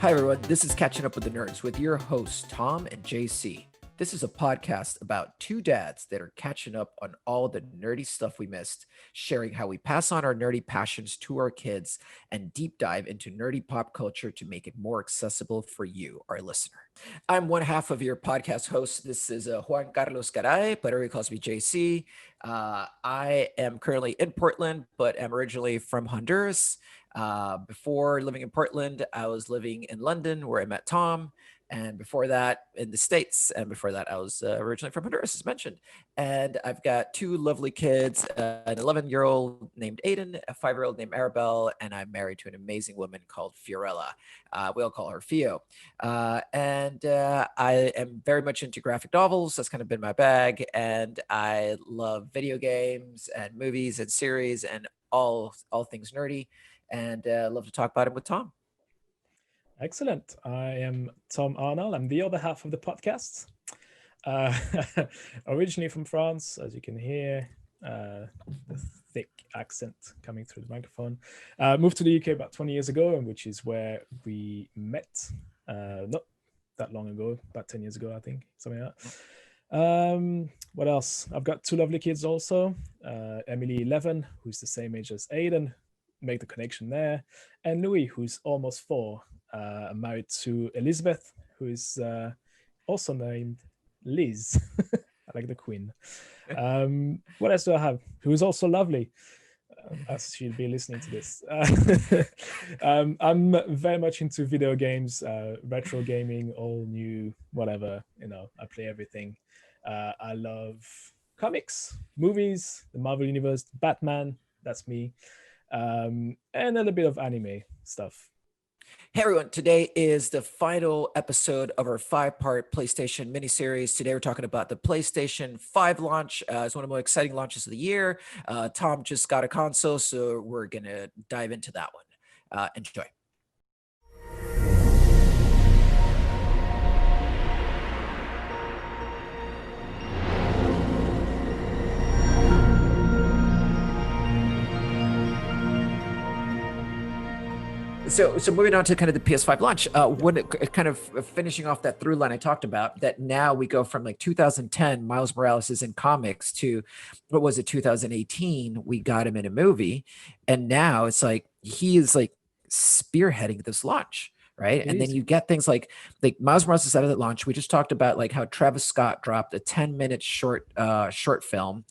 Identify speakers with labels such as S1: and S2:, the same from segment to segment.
S1: Hi, everyone. This is Catching Up with the Nerds with your hosts, Tom and JC. This is a podcast about two dads that are catching up on all the nerdy stuff we missed, sharing how we pass on our nerdy passions to our kids, and deep dive into nerdy pop culture to make it more accessible for you, our listener. I'm one half of your podcast host. This is Juan Carlos Garay, but everybody calls me JC. I am currently in Portland, but am originally from Honduras. Before living in Portland, I was living in London where I met Tom. And before that, in the States. And before that, I was originally from Honduras, as mentioned. And I've got two lovely kids, an 11-year-old named Aiden, a 5-year-old named Arabelle, and I'm married to an amazing woman called Fiorella. We all call her Fio. And I am very much into graphic novels. That's kind of been my bag. And I love video games and movies and series and all things nerdy. And love to talk about it with Tom.
S2: Excellent. I am Tom Arnold. I'm the other half of the podcast. Uh, Originally from France, as you can hear, the thick accent coming through the microphone. Moved to the UK about 20 years ago, which is where we met. Not that long ago, about 10 years ago, I think, something like that. What else? I've got two lovely kids also. Emily, 11, who's the same age as Aiden. Make the connection there. And Louis, who's almost 4. I'm married to Elizabeth, who is also named Liz. I like the Queen. What else do I have? Who is also lovely, as she'll be listening to this. I'm very much into video games, retro gaming, all new, whatever. I play everything. I love comics, movies, the Marvel Universe, Batman. That's me. And a little bit of anime stuff.
S1: Hey everyone, today is the final episode of our 5-part PlayStation miniseries. Today we're talking about the PlayStation 5 launch. It's one of the most exciting launches of the year. Tom just got a console, so we're going to dive into that one. Enjoy. So moving on to kind of the PS5 launch, when it kind of finishing off that through line I talked about, that now we go from like 2010, Miles Morales is in comics, to what was it, 2018, we got him in a movie, and now it's like he is like spearheading this launch, right? And then you get things like Miles Morales is out of that launch. We just talked about like how Travis Scott dropped a 10-minute short film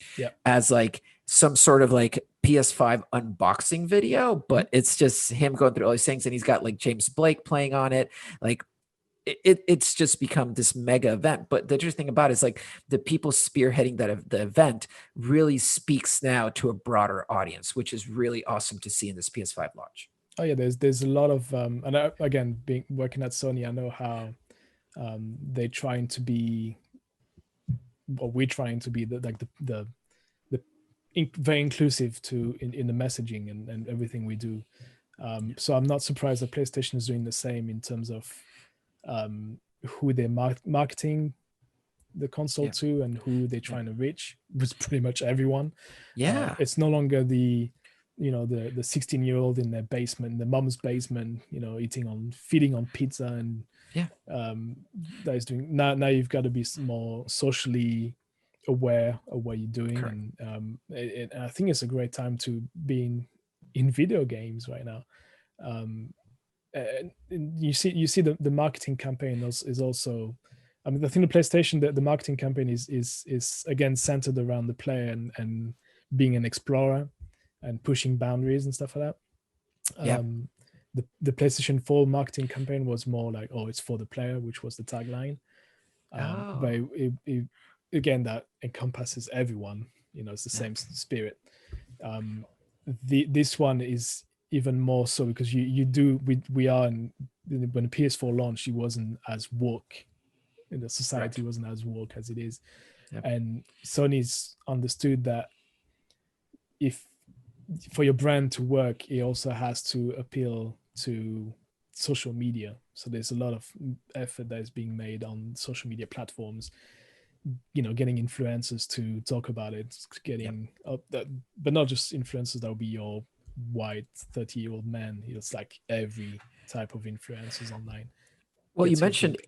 S1: as like some sort of like PS5 unboxing video, but it's just him going through all these things, and he's got like James Blake playing on it. Like it's just become this mega event. But the interesting thing about it is like the people spearheading the event really speaks now to a broader audience, which is really awesome to see in this PS5 launch.
S2: Oh yeah, there's a lot of and again, working at Sony, I know how they're trying to be, or we're trying to be the very inclusive in the messaging and everything we do. So I'm not surprised that PlayStation is doing the same in terms of who they're marketing the console to and who they're trying to reach, with pretty much everyone. It's no longer the 16-year-old in their basement, the mom's basement, feeding on pizza, and that is doing now. You've got to be more socially aware of what you're doing.
S1: Correct.
S2: And I think it's a great time to be in video games right now. And you see the marketing campaign is also, I mean, I think the PlayStation, the marketing campaign is again centered around the player and being an explorer and pushing boundaries and stuff like that. The PlayStation 4 marketing campaign was more like, it's for the player, which was the tagline. But again, that encompasses everyone. It's the same spirit. This one is even more so because we are when the PS4 launched, it wasn't as woke. The society wasn't as woke as it is. And Sony's understood that if for your brand to work, it also has to appeal to social media. So there's a lot of effort that is being made on social media platforms, getting influencers to talk about it, but not just influencers that will be your white 30-year-old man. It's like every type of influencers online
S1: Well, you
S2: gets into the
S1: mentioned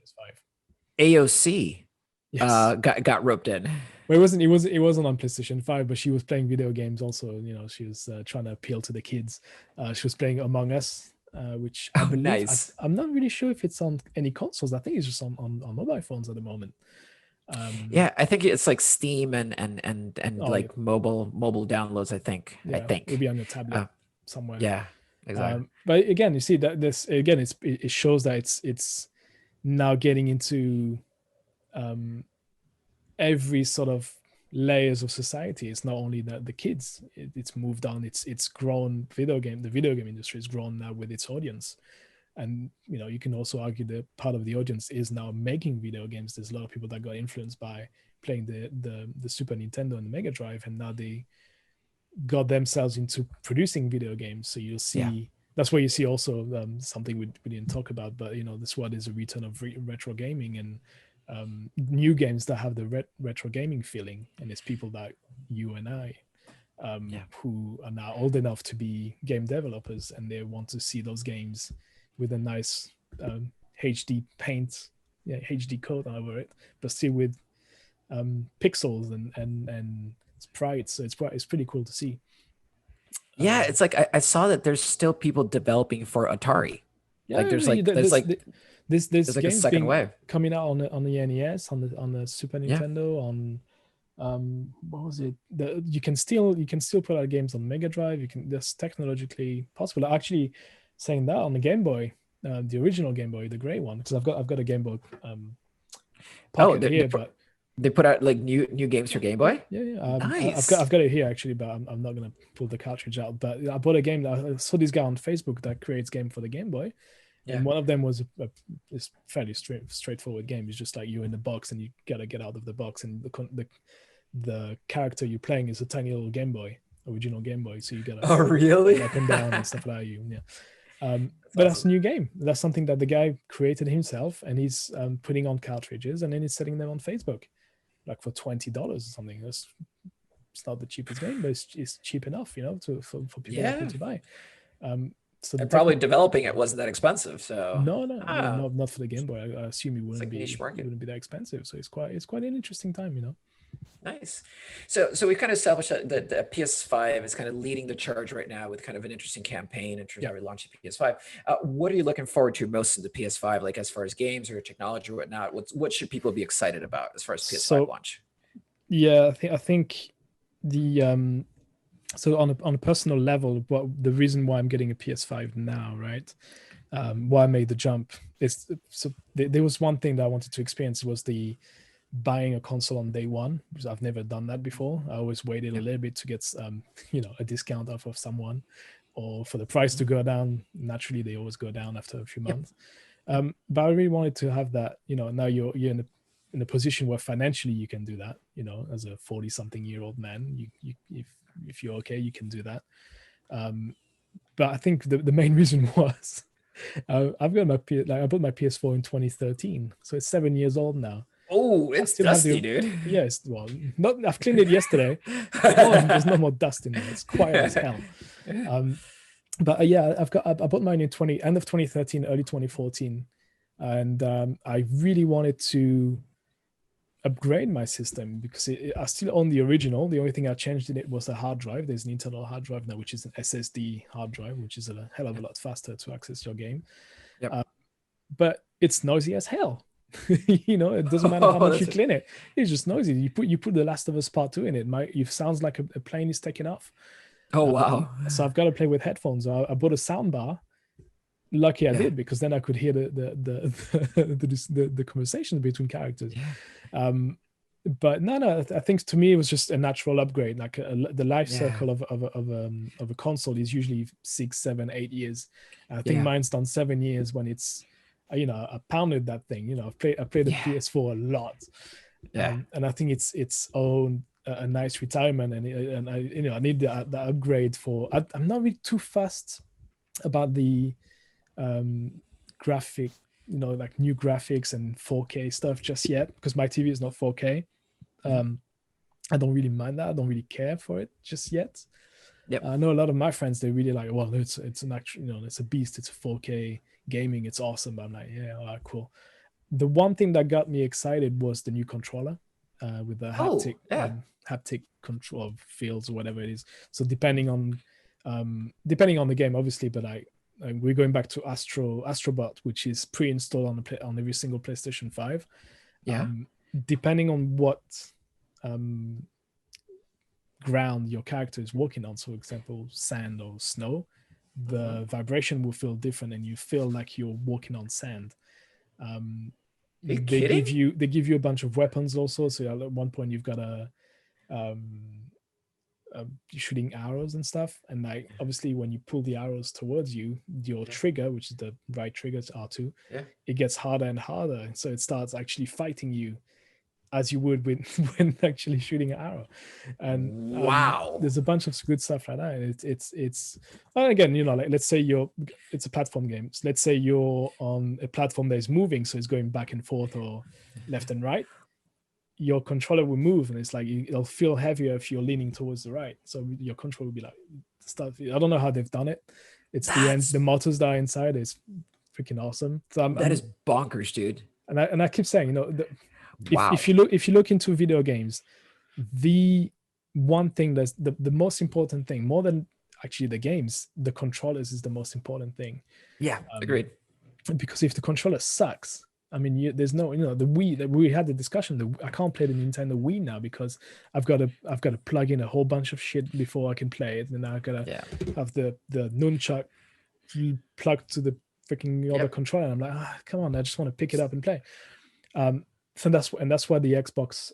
S2: PS5.
S1: AOC
S2: Yes.
S1: got roped in.
S2: Well, it wasn't on PlayStation 5, but she was playing video games also. She was trying to appeal to the kids. She was playing Among Us, which I
S1: Oh,
S2: believe
S1: nice.
S2: I'm not really sure if it's on any consoles. I think it's just on mobile phones at the moment.
S1: Yeah, I think it's like Steam and
S2: Oh yeah,
S1: like mobile downloads. I
S2: yeah, it'll
S1: think.
S2: be on your tablet
S1: Uh,
S2: somewhere.
S1: yeah, exactly.
S2: But again, you see that this again, it shows that it's now getting into um, every sort of layers of society. It's not only the kids. It's moved on. It's grown. The video game industry has grown now with its audience, and you can also argue that part of the audience is now making video games. There's a lot of people that got influenced by playing the Super Nintendo and the Mega Drive, and now they got themselves into producing video games. So you'll
S1: Yeah.
S2: see that's where you see also something we didn't talk about, but this one is a return of retro gaming and new games that have the retro gaming feeling, and it's people like you and I
S1: Yeah.
S2: who are now old enough to be game developers, and they want to see those games with a nice HD paint, yeah, HD coat over it, but still with pixels and sprites. So it's pretty cool to see.
S1: Yeah, it's like I saw that there's still people developing for Atari. Like
S2: Yeah, there's
S1: there's like a
S2: games
S1: second
S2: being
S1: wave.
S2: coming out on the NES, on the Super
S1: Yeah.
S2: Nintendo, on what was it? You can still put out games on Mega Drive. That's technologically possible. Actually, saying that on the Game Boy, the original Game Boy, the gray one, because I've got a Game Boy
S1: Oh,
S2: Pocket here, but
S1: they put out like new games for Game Boy.
S2: yeah.
S1: Nice.
S2: I've got it here actually, but I'm not gonna pull the cartridge out. But I bought a game. I saw this guy on Facebook that creates game for the Game Boy,
S1: Yeah.
S2: and one of them was this fairly straightforward game. It's just like you're in the box and you gotta get out of the box, and the character you're playing is a tiny little Game Boy, original Game Boy. So you gotta
S1: Oh, really?
S2: run up and down and stuff like you. Yeah.
S1: That's
S2: But that's a
S1: awesome.
S2: new game. That's something that the guy created himself, and he's putting on cartridges, and then he's selling them on Facebook, like for $20 or something. It's not the cheapest game, but it's cheap enough, for people like me
S1: Yeah.
S2: to buy. So the
S1: And probably
S2: technical,
S1: developing it wasn't that expensive. So
S2: no,
S1: ah,
S2: not for the Game Boy. I assume
S1: it's like a niche
S2: it
S1: market.
S2: wouldn't be that expensive. So it's quite an interesting time.
S1: Nice. So we've kind of established that the PS5 is kind of leading the charge right now with kind of an interesting campaign in terms of
S2: Yeah.
S1: how we launched the PS5. What are you looking forward to most in the PS5, like as far as games or technology or whatnot? What should people be excited about as far as PS5
S2: So
S1: launch?
S2: yeah, I think the so on a personal level, what the reason why I'm getting a PS5 now, right? Why I made the jump is so there was one thing that I wanted to experience was the buying a console on day one, because I've never done that before. I always waited a
S1: Yeah.
S2: little bit to get a discount off of someone, or for the price to go down. Naturally, they always go down after a few
S1: Yep.
S2: months. But I really wanted to have that. Now you're in a position where financially you can do that. As a 40-something-year-old man, you if you're okay, you can do that. But I think the main reason was I've got I bought my PS4 in 2013, so it's 7 years old now.
S1: Oh,
S2: I
S1: it's
S2: still have
S1: dusty,
S2: the
S1: dude.
S2: yes, well, not I've cleaned it yesterday. There's no more dust in there. It's quiet as hell. But yeah, I bought mine in end of 2013, early 2014, and I really wanted to upgrade my system because I still own the original. The only thing I changed in it was the hard drive. There's an internal hard drive now, which is an SSD hard drive, which is a hell of a lot faster to access your game.
S1: Yep.
S2: But it's noisy as hell. It doesn't matter how
S1: Oh,
S2: much you clean it. It's just noisy. You put The Last of Us Part 2 in it. It sounds like a plane is taking off.
S1: oh wow.
S2: So I've got to play with headphones. I bought a sound bar. Lucky I
S1: Yeah.
S2: did, because then I could hear the conversations between characters.
S1: Yeah.
S2: But no, I think to me it was just a natural upgrade. Like the life
S1: Yeah.
S2: cycle of a console is usually 6, 7, 8 years. I think
S1: Yeah.
S2: mine's done 7 years when it's, I pounded that thing. I played the
S1: Yeah.
S2: PS4 a lot,
S1: Yeah.
S2: and I think it's own a nice retirement, and I need the upgrade for. I'm not really too fussed about the graphic, like new graphics and 4K stuff just yet, because my TV is not 4K. I don't really mind that. I don't really care for it just yet.
S1: Yep.
S2: I know a lot of my friends, they really like, well, it's an actual, it's a beast. It's a 4K gaming. It's awesome. But I'm like, yeah, all right, cool. The one thing that got me excited was the new controller with the
S1: Oh, yeah.
S2: haptic control feels or whatever it is. So depending on the game, obviously, but we're going back to Astrobot, which is pre-installed on every single PlayStation 5.
S1: Yeah.
S2: Depending on what um, ground your character is walking on, so for example sand or snow, the vibration will feel different and you feel like you're walking on sand. um,
S1: Are you
S2: they give
S1: kidding?
S2: you a bunch of weapons also, so at one point you've got um, shooting arrows and stuff, and like obviously when you pull the arrows towards you, your
S1: Yeah.
S2: trigger, which is the right trigger, it's R2,
S1: Yeah.
S2: it gets harder and harder, so it starts actually fighting you as you would with when actually shooting an arrow. And
S1: Wow.
S2: there's a bunch of good stuff like that. It's and again, like let's say it's a platform game. So let's say you're on a platform that is moving, so it's going back and forth or left and right. Your controller will move, and it's like it'll feel heavier if you're leaning towards the right. So your controller will be like stuff. I don't know how they've done it. It's the
S1: That's
S2: motors that are inside is freaking awesome. So
S1: that is bonkers, dude.
S2: and I keep saying, if
S1: Wow.
S2: you look into video games, the one thing that's the most important thing, more than actually the games, the controllers is the most important thing.
S1: Yeah,
S2: um,
S1: agreed.
S2: because if the controller sucks, I mean, there's no, the Wii that we had the discussion. I can't play the Nintendo Wii now because I've got to plug in a whole bunch of shit before I can play it, and I've got to
S1: Yeah.
S2: have the nunchuck plugged to the freaking other
S1: Yep.
S2: controller. I'm like, come on, I just want to pick it up and play. So that's why the Xbox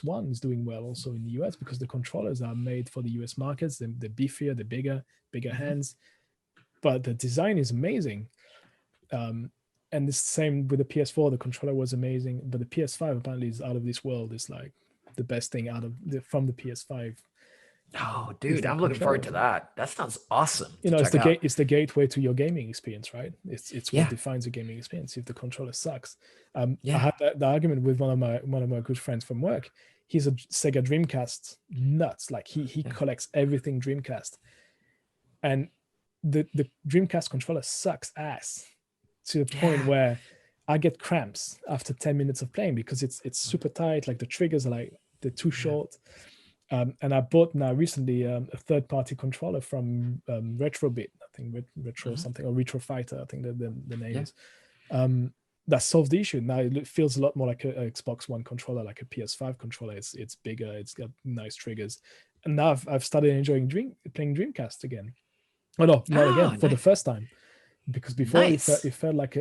S2: One is doing well also in the US, because the controllers are made for the US markets. They're beefier, they're bigger hands, but the design is amazing. And the same with the PS4. The controller was amazing, but the PS5 apparently is out of this world. It's like the best thing from the PS5
S1: Oh,
S2: is
S1: dude,
S2: that
S1: I'm looking forward
S2: controller.
S1: to that. That sounds awesome to
S2: It's
S1: check out.
S2: it's the gateway to your gaming experience, right? It's what
S1: Yeah.
S2: defines a gaming experience. If the controller sucks, I
S1: Yeah.
S2: had the argument with one of my good friends from work. He's a Sega Dreamcast nuts. Like he
S1: Yeah.
S2: collects everything Dreamcast, and the Dreamcast controller sucks ass to the point
S1: Yeah.
S2: where I get cramps after 10 minutes of playing because it's super tight. Like the triggers are like they're too
S1: Yeah.
S2: short. And I bought now recently a third-party controller from Retrobit, I think Retro
S1: Mhm.
S2: something, or Retro Fighter, I think the name
S1: Yeah.
S2: is. That solves the issue. Now it feels a lot more like a Xbox One controller, like a PS5 controller. It's bigger, it's got nice triggers, and now I've started enjoying playing Dreamcast again. Oh no, not again,
S1: Oh,
S2: for the
S1: nice.
S2: first time, because before
S1: Nice.
S2: it felt like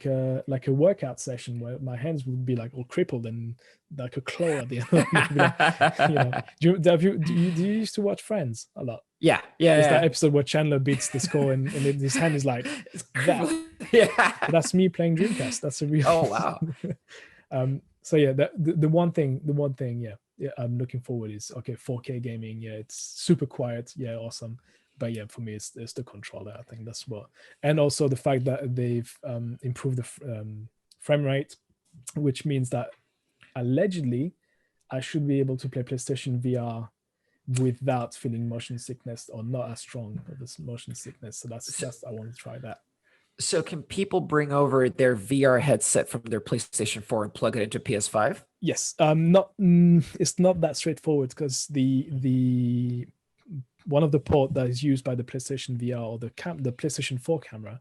S2: a workout session where my hands would be like all crippled and like a claw at the end. It'd be like, do you used to watch Friends a lot?
S1: Yeah. Yeah.
S2: There's that
S1: Yeah.
S2: episode where Chandler beats the score and his hand is like
S1: It's
S2: that.
S1: yeah.
S2: That's me playing Dreamcast. That's a real.
S1: Oh, wow.
S2: So yeah, the one thing, yeah, I'm looking forward is, okay, 4K gaming. Yeah, it's super quiet. Yeah, awesome. But yeah, for me, it's the controller. I think that's what, and also the fact that they've improved the frame rate, which means that allegedly I should be able to play PlayStation VR without feeling motion sickness, or not as strong of this motion sickness. So
S1: So,
S2: that's I want to try that.
S1: so can people bring over their VR headset from their PlayStation 4 and plug it into PS5?
S2: Yes, it's not that straightforward, because the one of the port that is used by the PlayStation VR, or the PlayStation 4 camera,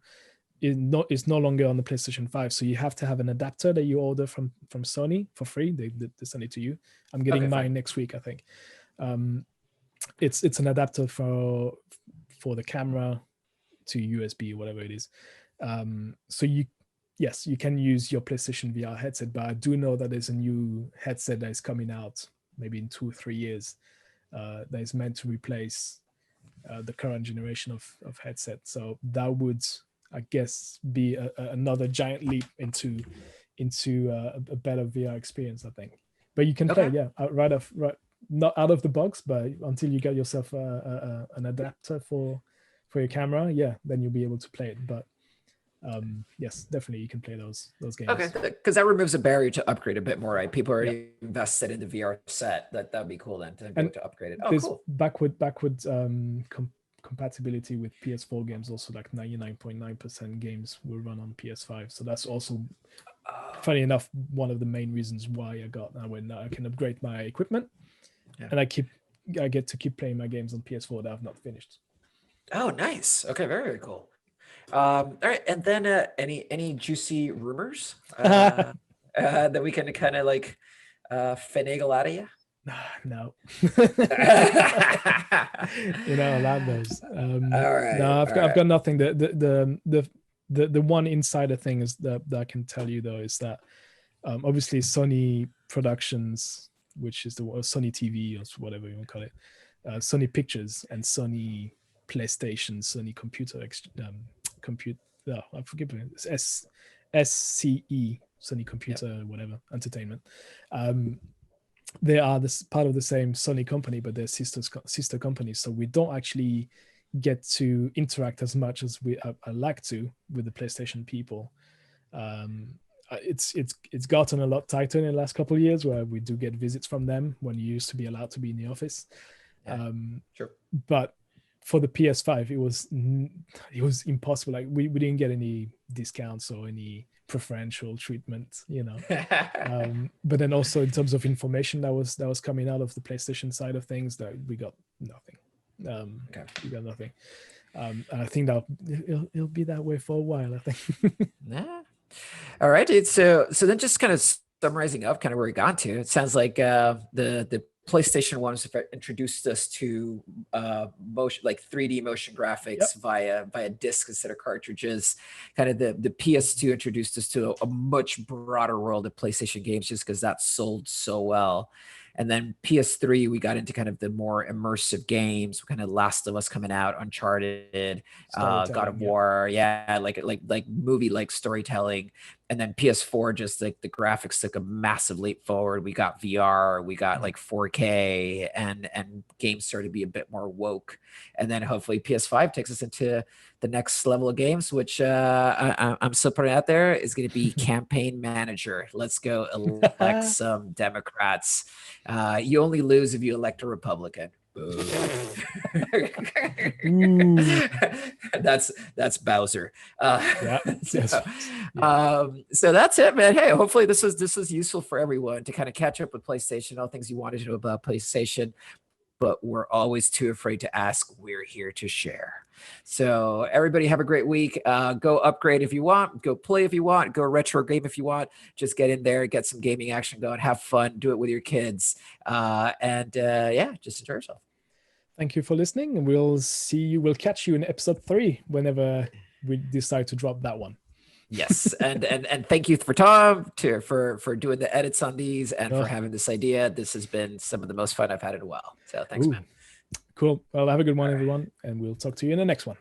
S2: is no longer on the PlayStation 5. So you have to have an adapter that you order from Sony for free. They send it to you. I'm getting
S1: Okay, fine.
S2: mine next week, I think. It's an adapter for the camera to USB, whatever it is. So yes, you can use your PlayStation VR headset, but I do know that there's a new headset that is coming out maybe in 2-3 years, that is meant to replace the current generation of headset. So that would, I guess, be another giant leap into a better VR experience, I think. But you can play,
S1: Okay.
S2: yeah, right, not out of the box, but until you get yourself an adapter for your camera, yeah, then you'll be able to play it. But yes, definitely you can play those games.
S1: Okay, because that removes a barrier to upgrade a bit more, right? People already invested in the VR set. That'd be cool then to be able to upgrade it. Oh,
S2: there's
S1: cool.
S2: backward compatibility with PS4 games. Also, like 99.9% games will run on PS5. So that's also, funny enough, one of the main reasons why I got now when I can upgrade my equipment, and I get to keep playing my games on PS4 that I've not finished.
S1: Oh, nice. Okay, very, very cool. All right, and then any juicy rumors that we can kind of like finagle out of you?
S2: No. Allowed those.
S1: All right.
S2: No, I've got nothing. The one insider thing is that I can tell you though is that obviously Sony Productions, which is the Sony TV or whatever you want to call it, Sony Pictures and Sony PlayStation, Sony Computer I forget it's SCE, Sony Computer whatever Entertainment. They are this part of the same Sony company, but they're sister companies. So we don't actually get to interact as much as I like to with the PlayStation people. It's gotten a lot tighter in the last couple of years, where we do get visits from them when you used to be allowed to be in the office.
S1: Sure.
S2: But for the PS5, it was impossible. Like we didn't get any discounts or any preferential treatment, but then also in terms of information that was coming out of the PlayStation side of things, that we got nothing. We got nothing. And I think that it'll be that way for a while, I think.
S1: Yeah. All right, dude. So then just kind of summarizing up kind of where we got to, it sounds like the PlayStation 1 introduced us to motion, like 3D motion graphics via discs instead of cartridges. Kind of the PS2 introduced us to a much broader world of PlayStation games, just because that sold so well. And then PS3, we got into kind of the more immersive games, kind of Last of Us coming out, Uncharted, God of War, like movie like storytelling. And then PS4, just like the graphics took a massive leap forward. We got VR, we got like 4K, and games started to be a bit more woke. And then hopefully PS5 takes us into the next level of games, which I'm still putting out there, is going to be Campaign Manager. Let's go elect some Democrats. You only lose if you elect a Republican. That's Bowser. So that's it, man. Hey, hopefully this was useful for everyone to kind of catch up with PlayStation, all things you wanted to know about PlayStation, but we're always too afraid to ask. We're here to share. So everybody have a great week. Go upgrade if you want, go play if you want, go retro game if you want. Just get in there, get some gaming action going, have fun, do it with your kids, and just enjoy yourself.
S2: Thank you for listening, and we'll catch you in episode 3 whenever we decide to drop that one.
S1: Yes, and thank you for Tom for doing the edits on these, and for having this idea. This has been some of the most fun I've had in a while. So thanks, man.
S2: Cool. Well, have a good one, everyone, and we'll talk to you in the next one.